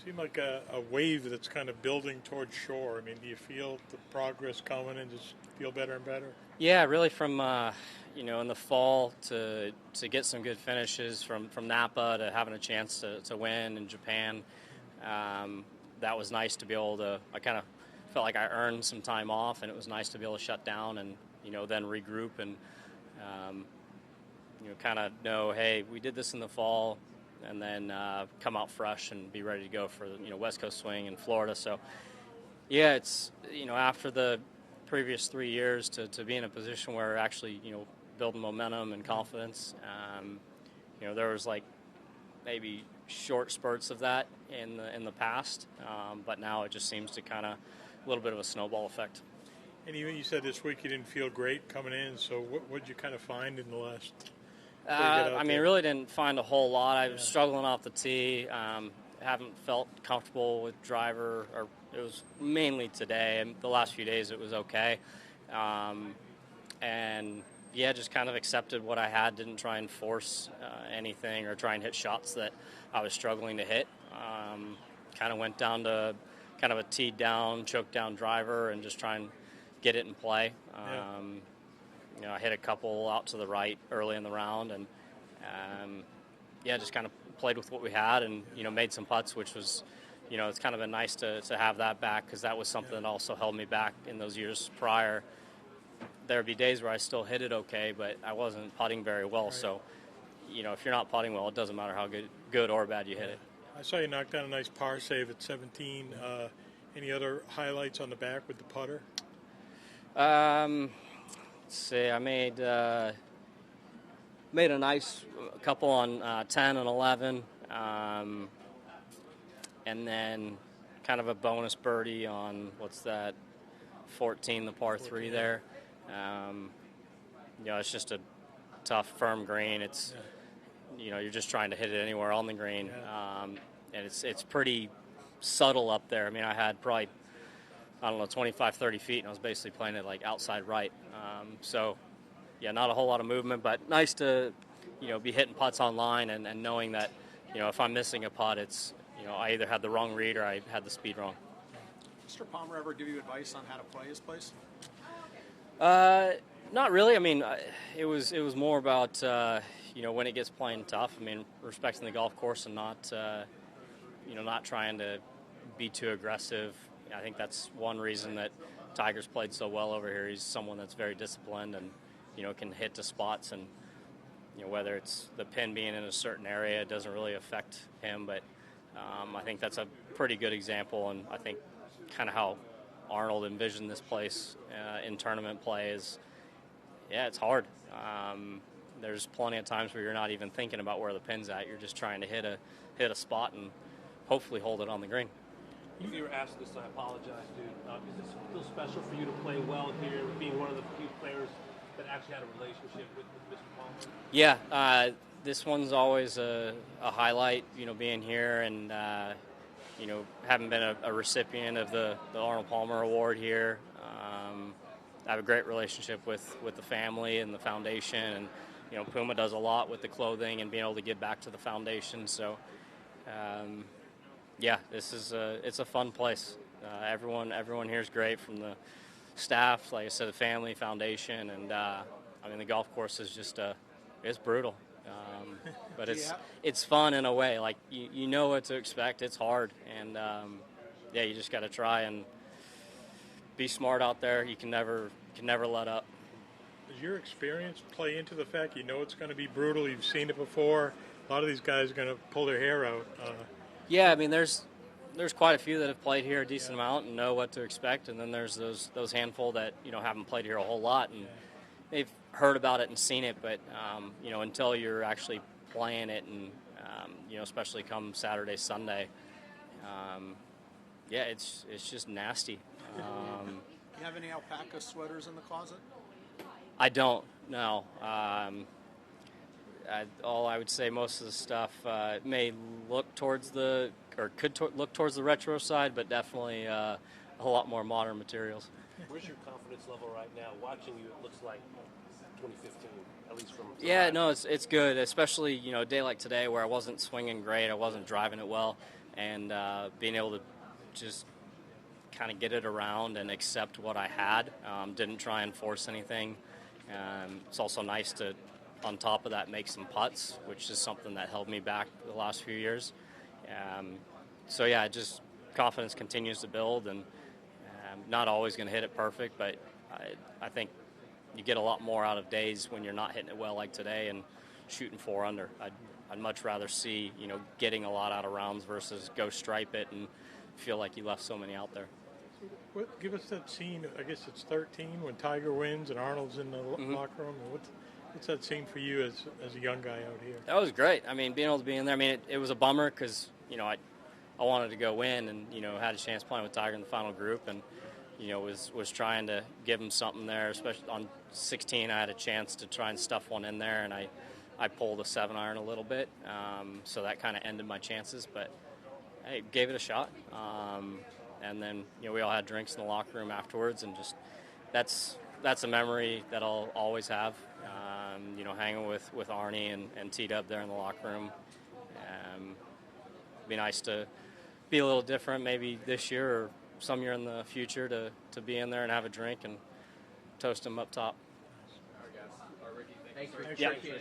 Seemed like a wave that's kind of building towards shore. I mean, do you feel the progress coming and just feel better and better? Yeah, really from in the fall to get some good finishes from Napa to having a chance to win in Japan. That was nice to be able to. I kind of felt like I earned some time off, and it was nice to be able to shut down and then regroup and kind of know, hey, we did this in the fall, and then come out fresh and be ready to go for West Coast swing in Florida. So yeah, it's after the previous 3 years to be in a position where actually building momentum and confidence. There was like maybe short spurts of that in the past, but now it just seems to kind of a little bit of a snowball effect. And even you said this week you didn't feel great coming in, so what did you kind of find in the last? Really didn't find a whole lot. I was struggling off the tee. Haven't felt comfortable with driver, or it was mainly today. And the last few days it was okay. Just kind of accepted what I had. Didn't try and force anything or try and hit shots that I was struggling to hit. Kind of went down to kind of a teed down, choked down driver and just try and get it in play. I hit a couple out to the right early in the round and just kind of played with what we had and, made some putts, which was, it's kind of been nice to have that back because that was something that also held me back in those years prior. There would be days where I still hit it okay, but I wasn't putting very well. Right. So, if you're not putting well, it doesn't matter how good or bad you hit it. I saw you knock down a nice par save at 17. Any other highlights on the back with the putter? Let's see. I made a nice couple on 10 and 11, and then kind of a bonus birdie on 14, the par 3 there. It's just a tough, firm green. It's you're just trying to hit it anywhere on the green, and it's pretty subtle up there. I mean, I had probably 25, 30 feet, and I was basically playing it like outside right. Not a whole lot of movement, but nice to, be hitting putts online and knowing that, if I'm missing a putt, it's, I either had the wrong read or I had the speed wrong. Mr. Palmer ever give you advice on how to play his place? Not really. I mean, it was more about, when it gets playing tough. I mean, respecting the golf course and not, not trying to be too aggressive. I think that's one reason that Tiger's played so well over here. He's someone that's very disciplined and, can hit to spots and, whether it's the pin being in a certain area, it doesn't really affect him. But I think that's a pretty good example, and I think kind of how Arnold envisioned this place in tournament play is, it's hard. There's plenty of times where you're not even thinking about where the pin's at. You're just trying to hit a spot and hopefully hold it on the green. If you were asked this, I apologize, dude. Is this feel special for you to play well here, being one of the few players that actually had a relationship with Mr. Palmer? Yeah, this one's always a highlight, being here and, having been a recipient of the Arnold Palmer Award here. I have a great relationship with the family and the foundation, and, Puma does a lot with the clothing and being able to give back to the foundation. So, this is it's a fun place. Everyone here is great, from the staff, like I said, the family, foundation, and the golf course is just it's brutal, but it's fun in a way. Like you know what to expect. It's hard, and you just got to try and be smart out there. You can never let up. Does your experience play into the fact you know it's going to be brutal? You've seen it before. A lot of these guys are going to pull their hair out. Yeah, I mean, there's quite a few that have played here a decent amount and know what to expect, and then there's those handful that haven't played here a whole lot and they've heard about it and seen it, but until you're actually playing it, and especially come Saturday, Sunday, it's just nasty. You have any alpaca sweaters in the closet? I don't. No. All I would say, most of the stuff may look towards look towards the retro side, but definitely a lot more modern materials. Where's your confidence level right now? Watching you, it looks like 2015, at least from. Yeah, no, it's good, especially a day like today where I wasn't swinging great, I wasn't driving it well. and being able to just kind of get it around and accept what I had. Didn't try and force anything. It's also nice to, on top of that, make some putts, which is something that held me back the last few years. So yeah, just confidence continues to build, and not always going to hit it perfect, but I think you get a lot more out of days when you're not hitting it well like today and shooting 4 under. I'd much rather see, you know, getting a lot out of rounds versus go stripe it and feel like you left so many out there. Give us that scene. I guess it's 13 when Tiger wins and Arnold's in the locker room. What's that scene for you as a young guy out here? That was great. I mean, being able to be in there. I mean, it was a bummer because, you know, I wanted to go win, and, you know, had a chance playing with Tiger in the final group, and, you know, was trying to give him something there. Especially on 16, I had a chance to try and stuff one in there, and I pulled a 7-iron a little bit, so that kind of ended my chances. But hey, gave it a shot. And then, you know, we all had drinks in the locker room afterwards, and just that's a memory that I'll always have. You know, hanging with Arnie and T-Dub there in the locker room. Be nice to be a little different maybe this year or some year in the future to be in there and have a drink and toast them up top. All right, guys. Rickie, thanks. Thanks, Yeah. Rickie.